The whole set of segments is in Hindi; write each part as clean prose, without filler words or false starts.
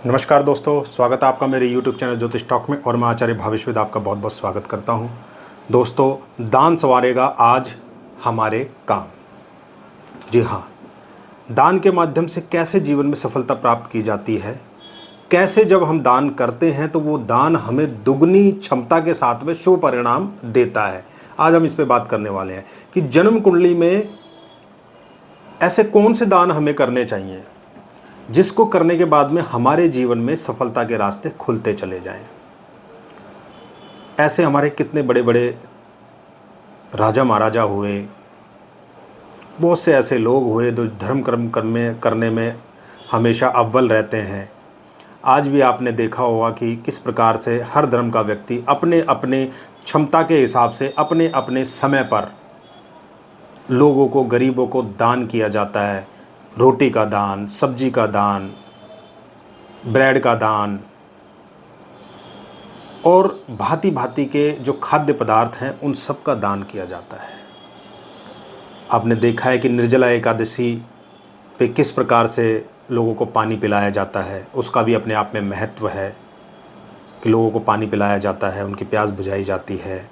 नमस्कार दोस्तों, स्वागत है आपका मेरे YouTube चैनल ज्योतिष टॉक में। और मैं आचार्य भावेश वेद आपका बहुत बहुत स्वागत करता हूं। दोस्तों, दान संवारेगा आज हमारे काम। जी हाँ, दान के माध्यम से कैसे जीवन में सफलता प्राप्त की जाती है, कैसे जब हम दान करते हैं तो वो दान हमें दुगनी क्षमता के साथ में शुभ परिणाम देता है। आज हम इस पे बात करने वाले हैं कि जन्म कुंडली में ऐसे कौन से दान हमें करने चाहिए जिसको करने के बाद में हमारे जीवन में सफलता के रास्ते खुलते चले जाएं। ऐसे हमारे कितने बड़े बड़े राजा महाराजा हुए, बहुत से ऐसे लोग हुए जो धर्म कर्म करने में हमेशा अव्वल रहते हैं। आज भी आपने देखा होगा कि किस प्रकार से हर धर्म का व्यक्ति अपने अपने क्षमता के हिसाब से अपने अपने समय पर लोगों को, गरीबों को दान किया जाता है। रोटी का दान, सब्जी का दान, ब्रेड का दान और भांति भांति के जो खाद्य पदार्थ हैं उन सब का दान किया जाता है। आपने देखा है कि निर्जला एकादशी पे किस प्रकार से लोगों को पानी पिलाया जाता है, उसका भी अपने आप में महत्व है कि लोगों को पानी पिलाया जाता है, उनकी प्यास बुझाई जाती है।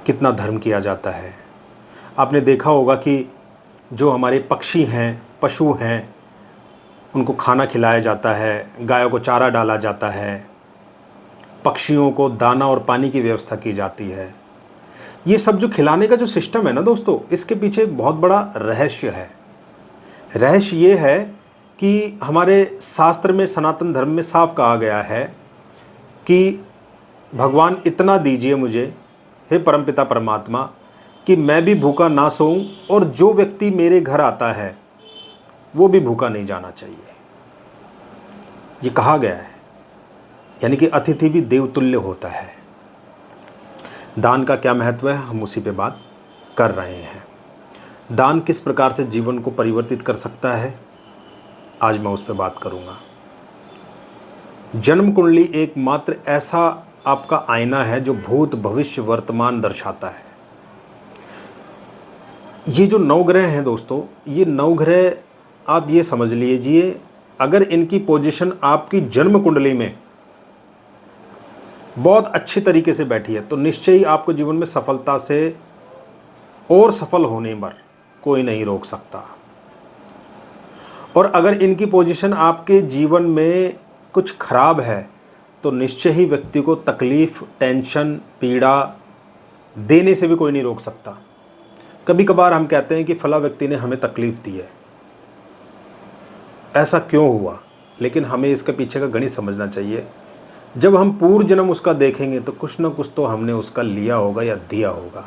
कितना धर्म किया जाता है। आपने देखा होगा कि जो हमारे पक्षी हैं, पशु हैं, उनको खाना खिलाया जाता है, गायों को चारा डाला जाता है, पक्षियों को दाना और पानी की व्यवस्था की जाती है। ये सब जो खिलाने का जो सिस्टम है ना दोस्तों, इसके पीछे एक बहुत बड़ा रहस्य है। रहस्य ये है कि हमारे शास्त्र में, सनातन धर्म में साफ कहा गया है कि भगवान इतना दीजिए मुझे, हे परमपिता परमात्मा, कि मैं भी भूखा ना सोऊं और जो व्यक्ति मेरे घर आता है वो भी भूखा नहीं जाना चाहिए। ये कहा गया है, यानी कि अतिथि भी देवतुल्य होता है। दान का क्या महत्व है, हम उसी पे बात कर रहे हैं। दान किस प्रकार से जीवन को परिवर्तित कर सकता है, आज मैं उस पे बात करूंगा। जन्म कुंडली एकमात्र ऐसा आपका आईना है जो भूत, भविष्य, वर्तमान दर्शाता है। ये जो 9 ग्रह हैं दोस्तों, ये 9 ग्रह आप ये समझ लीजिए, अगर इनकी पोजीशन आपकी जन्म कुंडली में बहुत अच्छी तरीके से बैठी है तो निश्चय ही आपको जीवन में सफलता से और सफल होने पर कोई नहीं रोक सकता। और अगर इनकी पोजीशन आपके जीवन में कुछ खराब है तो निश्चय ही व्यक्ति को तकलीफ, टेंशन, पीड़ा देने से भी कोई नहीं रोक सकता। कभी कभार हम कहते हैं कि फला व्यक्ति ने हमें तकलीफ दी है, ऐसा क्यों हुआ, लेकिन हमें इसके पीछे का गणित समझना चाहिए। जब हम पूर्व जन्म उसका देखेंगे तो कुछ ना कुछ तो हमने उसका लिया होगा या दिया होगा।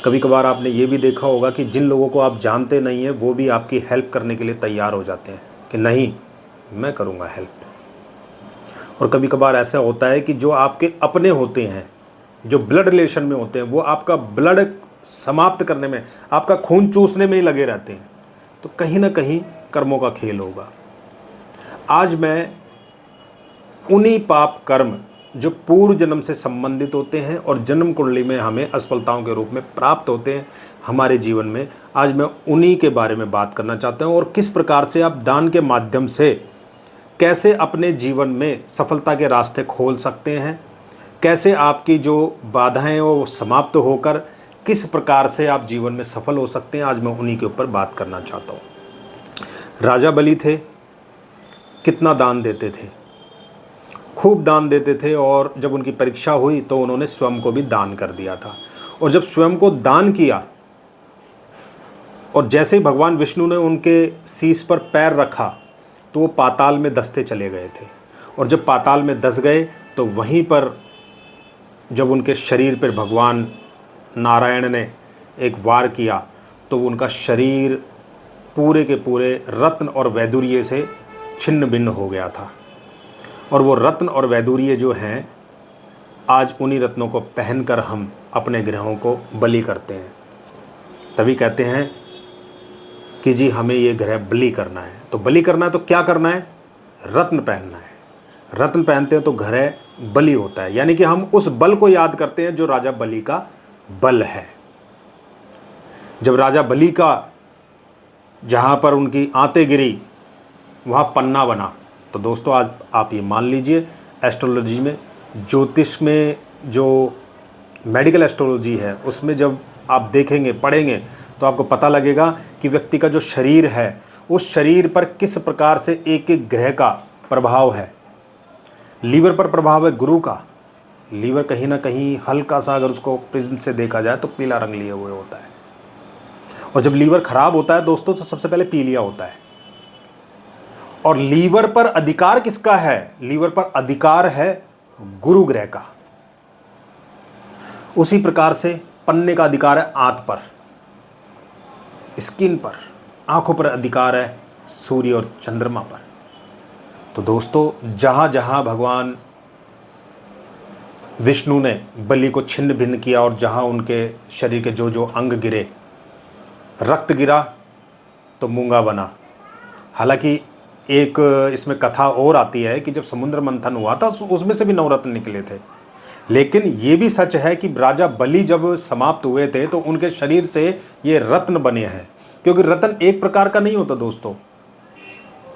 कभी कभार आपने ये भी देखा होगा कि जिन लोगों को आप जानते नहीं हैं वो भी आपकी हेल्प करने के लिए तैयार हो जाते हैं कि नहीं, मैं करूँगा हेल्प। और कभी कभार ऐसा होता है कि जो आपके अपने होते हैं, जो ब्लड रिलेशन में होते हैं, वो आपका ब्लड समाप्त करने में, आपका खून चूसने में ही लगे रहते हैं। तो कहीं ना कहीं कर्मों का खेल होगा। आज मैं उन्हीं पाप कर्म जो पूर्व जन्म से संबंधित होते हैं और जन्म कुंडली में हमें असफलताओं के रूप में प्राप्त होते हैं हमारे जीवन में, आज मैं उन्हीं के बारे में बात करना चाहता हूं। और किस प्रकार से आप दान के माध्यम से कैसे अपने जीवन में सफलता के रास्ते खोल सकते हैं, कैसे आपकी जो बाधाएं हैं वो समाप्त होकर किस प्रकार से आप जीवन में सफल हो सकते हैं, आज मैं उन्हीं के ऊपर बात करना चाहता हूँ। राजा बलि थे, कितना दान देते थे, खूब दान देते थे। और जब उनकी परीक्षा हुई तो उन्होंने स्वयं को भी दान कर दिया था। और जब स्वयं को दान किया और जैसे ही भगवान विष्णु ने उनके शीश पर पैर रखा तो वो पाताल में धंसते चले गए थे। और जब पाताल में धंस गए तो वहीं पर जब उनके शरीर पर भगवान नारायण ने एक वार किया तो उनका शरीर पूरे के पूरे रत्न और वैदुर्य से छिन्न भिन्न हो गया था। और वो रत्न और वैदुर्य जो हैं, आज उन्हीं रत्नों को पहनकर हम अपने ग्रहों को बलि करते हैं। तभी कहते हैं कि जी हमें ये ग्रह बलि करना है। तो बलि करना है तो क्या करना है, रत्न पहनना है। रत्न पहनते हैं तो ग्रह बलि होता है, यानी कि हम उस बल को याद करते हैं जो राजा बलि का बल है। जब राजा बलि का जहाँ पर उनकी आंतें गिरी वहाँ पन्ना बना। तो दोस्तों आज आप ये मान लीजिए, एस्ट्रोलॉजी में, ज्योतिष में, जो मेडिकल एस्ट्रोलॉजी है उसमें जब आप देखेंगे पढ़ेंगे तो आपको पता लगेगा कि व्यक्ति का जो शरीर है उस शरीर पर किस प्रकार से एक एक ग्रह का प्रभाव है। लीवर पर प्रभाव है गुरु का। लीवर कहीं ना कहीं हल्का सा अगर उसको प्रिज्म से देखा जाए तो पीला रंग लिए हुए होता है, और जब लीवर खराब होता है दोस्तों तो सबसे पहले पीलिया होता है। और लीवर पर अधिकार किसका है? लीवर पर अधिकार है गुरु ग्रह का। उसी प्रकार से पन्ने का अधिकार है आंत पर, स्किन पर। आंखों पर अधिकार है सूर्य और चंद्रमा पर। तो दोस्तों जहां जहां भगवान विष्णु ने बलि को छिन्न भिन्न किया और जहां उनके शरीर के जो जो अंग गिरे, रक्त गिरा तो मूंगा बना। हालांकि एक इसमें कथा और आती है कि जब समुद्र मंथन हुआ था उसमें से भी 9 रत्न निकले थे। लेकिन ये भी सच है कि राजा बलि जब समाप्त हुए थे तो उनके शरीर से ये रत्न बने हैं, क्योंकि रत्न एक प्रकार का नहीं होता दोस्तों।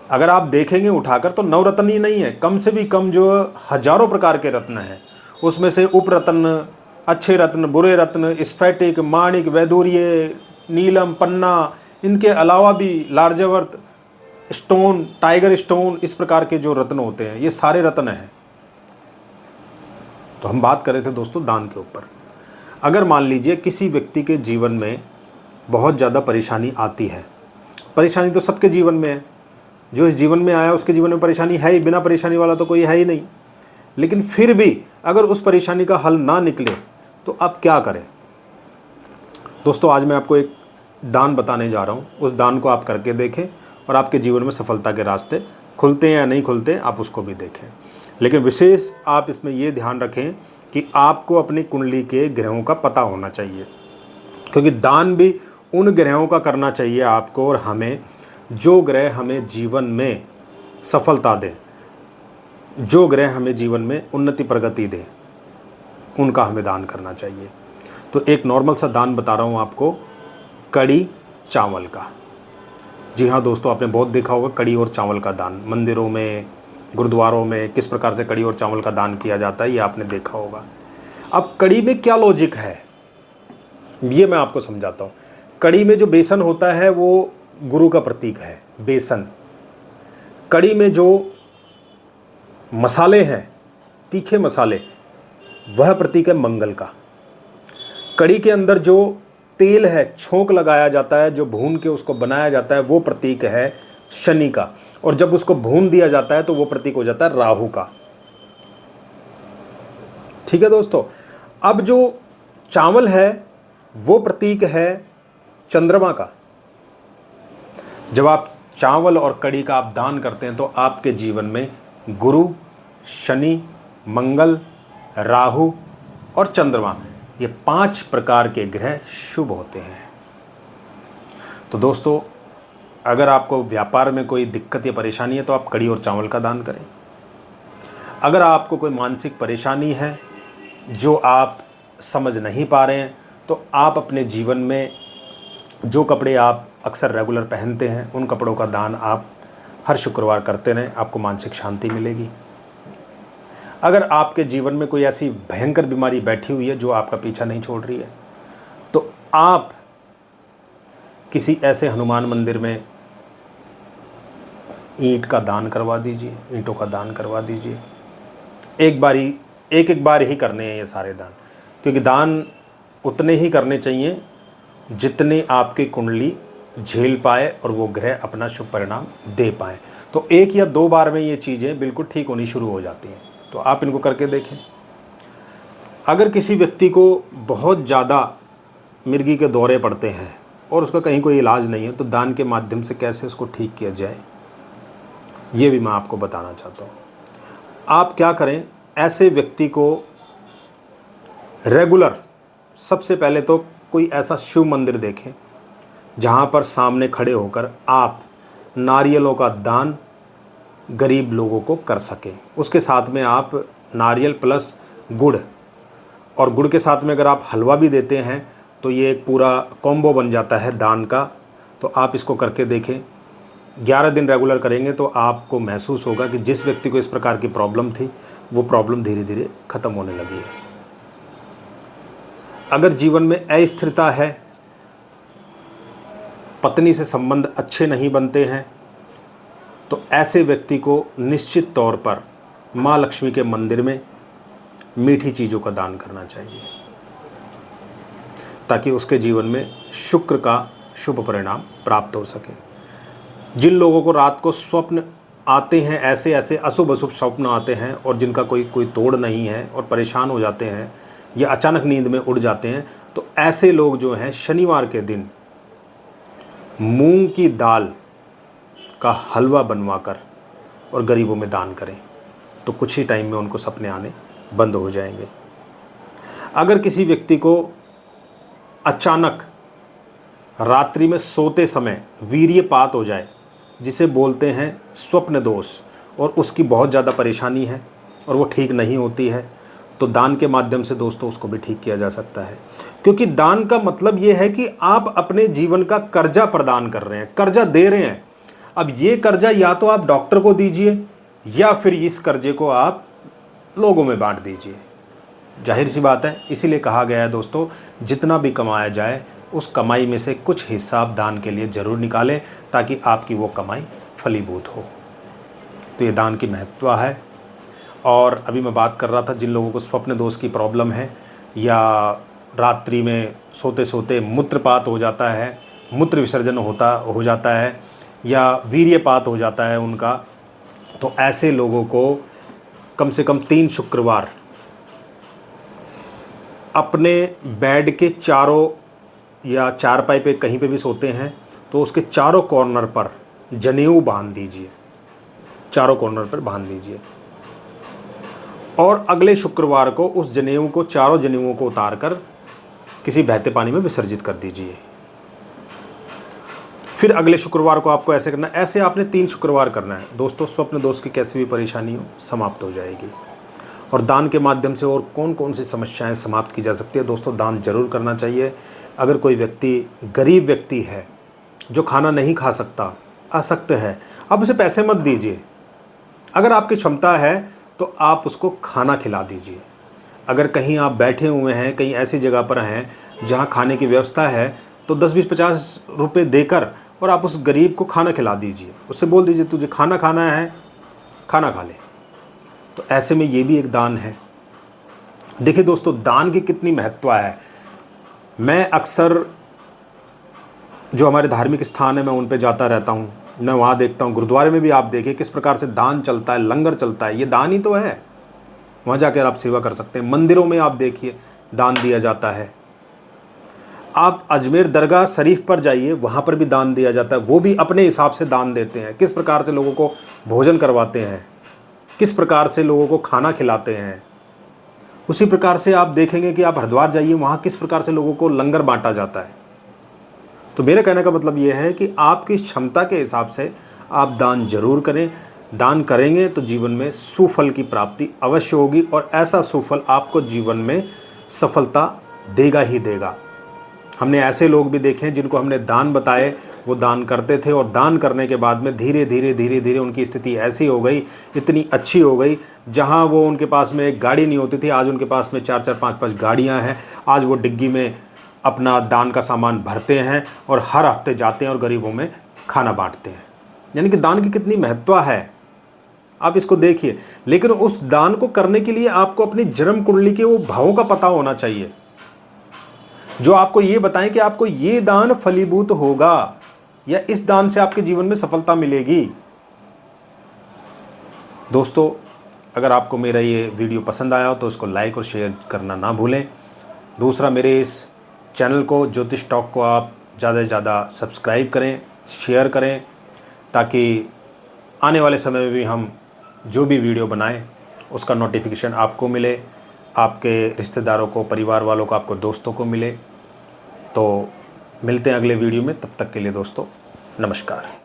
अगर आप देखेंगे उठाकर तो 9 रत्न ही नहीं है, कम से भी कम जो हजारों प्रकार के रत्न हैं। उसमें से उपरत्न, अच्छे रत्न, बुरे रत्न, स्फटिक, माणिक, वैदूर्य, नीलम, पन्ना, इनके अलावा भी लार्जवर्त स्टोन, टाइगर स्टोन, इस प्रकार के जो रत्न होते हैं ये सारे रत्न हैं। तो हम बात कर रहे थे दोस्तों दान के ऊपर। अगर मान लीजिए किसी व्यक्ति के जीवन में बहुत ज़्यादा परेशानी आती है, परेशानी तो सबके जीवन में है, जो इस जीवन में आया उसके जीवन में परेशानी है ही, बिना परेशानी वाला तो कोई है ही नहीं। लेकिन फिर भी अगर उस परेशानी का हल ना निकले तो आप क्या करें? दोस्तों आज मैं आपको एक दान बताने जा रहा हूँ, उस दान को आप करके देखें और आपके जीवन में सफलता के रास्ते खुलते हैं या नहीं खुलते आप उसको भी देखें। लेकिन विशेष आप इसमें ये ध्यान रखें कि आपको अपनी कुंडली के ग्रहों का पता होना चाहिए, क्योंकि दान भी उन ग्रहों का करना चाहिए आपको और हमें, जो ग्रह हमें जीवन में सफलता दे, जो ग्रह हमें जीवन में उन्नति प्रगति दे, उनका हमें दान करना चाहिए। तो एक नॉर्मल सा दान बता रहा हूँ आपको, कड़ी चावल का। जी हाँ दोस्तों, आपने बहुत देखा होगा कड़ी और चावल का दान, मंदिरों में, गुरुद्वारों में किस प्रकार से कड़ी और चावल का दान किया जाता है ये आपने देखा होगा। अब कड़ी में क्या लॉजिक है ये मैं आपको समझाता हूँ। कड़ी में जो बेसन होता है वो गुरु का प्रतीक है, बेसन। कड़ी में जो मसाले हैं, तीखे मसाले, वह प्रतीक है मंगल का। कड़ी के अंदर जो तेल है, छोंक लगाया जाता है, जो भून के उसको बनाया जाता है, वो प्रतीक है शनि का। और जब उसको भून दिया जाता है तो वो प्रतीक हो जाता है राहु का। ठीक है दोस्तों। अब जो चावल है वो प्रतीक है चंद्रमा का। जब आप चावल और कड़ी का आप दान करते हैं तो आपके जीवन में गुरु, शनि, मंगल, राहु और चंद्रमा, ये 5 प्रकार के ग्रह शुभ होते हैं। तो दोस्तों अगर आपको व्यापार में कोई दिक्कत या परेशानी है तो आप कड़ी और चावल का दान करें। अगर आपको कोई मानसिक परेशानी है जो आप समझ नहीं पा रहे हैं तो आप अपने जीवन में जो कपड़े आप अक्सर रेगुलर पहनते हैं उन कपड़ों का दान आप हर शुक्रवार करते रहें, आपको मानसिक शांति मिलेगी। अगर आपके जीवन में कोई ऐसी भयंकर बीमारी बैठी हुई है जो आपका पीछा नहीं छोड़ रही है तो आप किसी ऐसे हनुमान मंदिर में ईंट का दान करवा दीजिए, ईंटों का दान करवा दीजिए। एक बार ही करने हैं ये सारे दान, क्योंकि दान उतने ही करने चाहिए जितने आपकी कुंडली झेल पाए और वो ग्रह अपना शुभ परिणाम दे पाए। तो 1 या 2 बार में ये चीज़ें बिल्कुल ठीक होनी शुरू हो जाती हैं। तो आप इनको करके देखें। अगर किसी व्यक्ति को बहुत ज़्यादा मिर्गी के दौरे पड़ते हैं और उसका कहीं कोई इलाज नहीं है तो दान के माध्यम से कैसे उसको ठीक किया जाए ये भी मैं आपको बताना चाहता हूँ। आप क्या करें, ऐसे व्यक्ति को रेगुलर सबसे पहले तो कोई ऐसा शिव मंदिर देखें जहाँ पर सामने खड़े होकर आप नारियलों का दान गरीब लोगों को कर सकें। उसके साथ में आप नारियल प्लस गुड़, और गुड़ के साथ में अगर आप हलवा भी देते हैं तो ये एक पूरा कॉम्बो बन जाता है दान का। तो आप इसको करके देखें। 11 दिन रेगुलर करेंगे तो आपको महसूस होगा कि जिस व्यक्ति को इस प्रकार की प्रॉब्लम थी वो प्रॉब्लम धीरे धीरे ख़त्म होने लगी है। अगर जीवन में अस्थिरता है, पत्नी से संबंध अच्छे नहीं बनते हैं, तो ऐसे व्यक्ति को निश्चित तौर पर माँ लक्ष्मी के मंदिर में मीठी चीज़ों का दान करना चाहिए, ताकि उसके जीवन में शुक्र का शुभ परिणाम प्राप्त हो सके। जिन लोगों को रात को स्वप्न आते हैं, ऐसे ऐसे अशुभ अशुभ स्वप्न आते हैं और जिनका कोई तोड़ नहीं है और परेशान हो जाते हैं या अचानक नींद में उड़ जाते हैं, तो ऐसे लोग जो हैं शनिवार के दिन मूंग की दाल का हलवा बनवाकर और गरीबों में दान करें, तो कुछ ही टाइम में उनको सपने आने बंद हो जाएंगे। अगर किसी व्यक्ति को अचानक रात्रि में सोते समय वीर्यपात हो जाए, जिसे बोलते हैं स्वप्न दोष, और उसकी बहुत ज़्यादा परेशानी है और वो ठीक नहीं होती है, तो दान के माध्यम से दोस्तों उसको भी ठीक किया जा सकता है। क्योंकि दान का मतलब ये है कि आप अपने जीवन का कर्जा प्रदान कर रहे हैं, कर्जा दे रहे हैं। अब ये कर्जा या तो आप डॉक्टर को दीजिए या फिर इस कर्जे को आप लोगों में बांट दीजिए। जाहिर सी बात है, इसीलिए कहा गया है दोस्तों, जितना भी कमाया जाए उस कमाई में से कुछ हिस्सा आप दान के लिए ज़रूर निकालें, ताकि आपकी वो कमाई फलीभूत हो। तो ये दान की महत्व है। और अभी मैं बात कर रहा था जिन लोगों को स्वप्न दोष की प्रॉब्लम है, या रात्रि में सोते सोते मूत्रपात हो जाता है, मूत्र विसर्जन हो जाता है, या वीर्यपात हो जाता है उनका, तो ऐसे लोगों को कम से कम 3 शुक्रवार अपने बेड के चारों या चारपाई पे कहीं पे भी सोते हैं तो उसके चारों कॉर्नर पर जनेऊ बांध दीजिए, चारों कॉर्नर पर बांध दीजिए, और अगले शुक्रवार को उस जनेऊ को, चारों जनेऊओं को उतारकर किसी बहते पानी में विसर्जित कर दीजिए। फिर अगले शुक्रवार को आपको ऐसे करना है। ऐसे आपने 3 शुक्रवार करना है दोस्तों। स्वप्न दोष की कैसी भी परेशानी हो समाप्त हो जाएगी। और दान के माध्यम से और कौन कौन सी समस्याएं समाप्त की जा सकती है दोस्तों, दान जरूर करना चाहिए। अगर कोई व्यक्ति गरीब व्यक्ति है जो खाना नहीं खा सकता, असक्त है, आप उसे पैसे मत दीजिए। अगर आपकी क्षमता है तो आप उसको खाना खिला दीजिए। अगर कहीं आप बैठे हुए हैं, कहीं ऐसी जगह पर हैं जहां खाने की व्यवस्था है, तो 10, 20, 50 रुपये देकर और आप उस गरीब को खाना खिला दीजिए। उससे बोल दीजिए तुझे खाना खाना है, खाना खा ले। तो ऐसे में ये भी एक दान है। देखिए दोस्तों, दान की कितनी महत्व है। मैं अक्सर जो हमारे धार्मिक स्थान है मैं उन पे जाता रहता हूँ, मैं वहाँ देखता हूँ। गुरुद्वारे में भी आप देखिए किस प्रकार से दान चलता है, लंगर चलता है, ये दान ही तो है। वहाँ जाकर आप सेवा कर सकते हैं। मंदिरों में आप देखिए दान दिया जाता है। आप अजमेर दरगाह शरीफ पर जाइए, वहाँ पर भी दान दिया जाता है। वो भी अपने हिसाब से दान देते हैं, किस प्रकार से लोगों को भोजन करवाते हैं, किस प्रकार से लोगों को खाना खिलाते हैं। उसी प्रकार से आप देखेंगे कि आप हरिद्वार जाइए, वहाँ किस प्रकार से लोगों को लंगर बांटा जाता है। तो मेरे कहने का मतलब ये है कि आपकी क्षमता के हिसाब से आप दान जरूर करें। दान करेंगे तो जीवन में सुफल की प्राप्ति अवश्य होगी, और ऐसा सुफल आपको जीवन में सफलता देगा ही देगा। हमने ऐसे लोग भी देखे हैं जिनको हमने दान बताए, वो दान करते थे, और दान करने के बाद में धीरे धीरे उनकी स्थिति ऐसी हो गई, इतनी अच्छी हो गई, जहां वो उनके पास में एक गाड़ी नहीं होती थी, आज उनके पास में 4-4, 5-5 गाड़ियां हैं। आज वो डिग्गी में अपना दान का सामान भरते हैं और हर हफ्ते जाते हैं और गरीबों में खाना बांटते हैं। यानी कि दान की कितनी महत्व है, आप इसको देखिए। लेकिन उस दान को करने के लिए आपको अपनी जन्म कुंडली के वो भावों का पता होना चाहिए, जो आपको ये बताएं कि आपको ये दान फलीभूत होगा या इस दान से आपके जीवन में सफलता मिलेगी। दोस्तों, अगर आपको मेरा ये वीडियो पसंद आया हो तो इसको लाइक और शेयर करना ना भूलें। दूसरा, मेरे इस चैनल को, ज्योतिष टॉक को, आप ज़्यादा से ज़्यादा सब्सक्राइब करें, शेयर करें, ताकि आने वाले समय में भी हम जो भी वीडियो बनाएं उसका नोटिफिकेशन आपको मिले, आपके रिश्तेदारों को, परिवार वालों को, आपको दोस्तों को मिले। तो मिलते हैं अगले वीडियो में। तब तक के लिए दोस्तों नमस्कार।